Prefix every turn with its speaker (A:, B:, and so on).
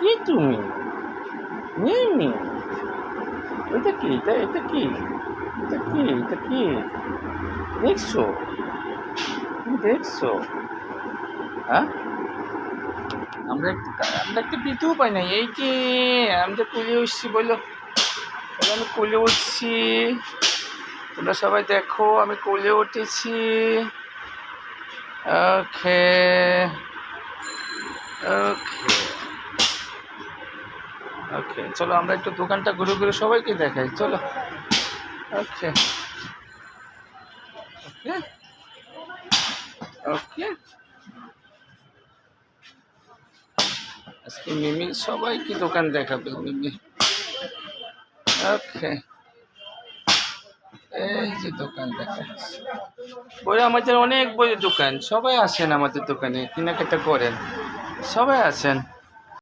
A: কি তুমি? মিমি, এটা কি? এটা কি? এটা কি? এটা কি দেখছো? তুমি দেখছো? হ্যাঁ, আমরা একটা পিতেও পাই নাই। এই যে আমরা কুলে উঠছি, বলো আমি কুলে উঠছি। তোমরা সবাই দেখো আমি কোলে উঠেছি। ওকে, ওকে, ওকে, চলো আমরা একটু দোকানটা ঘুরে ঘুরে সবাইকে দেখাই, চলো। ওকে, ওকে, ওকে। আজকে মিমি সবাইকে দোকান দেখাবে, মিমি। ওকে, এই যে দোকান দেখা, বই আমাদের অনেক বইয়ের দোকান, সবাই আসেন আমাদের দোকানে কেনাকাটা করেন, সবাই আসেন।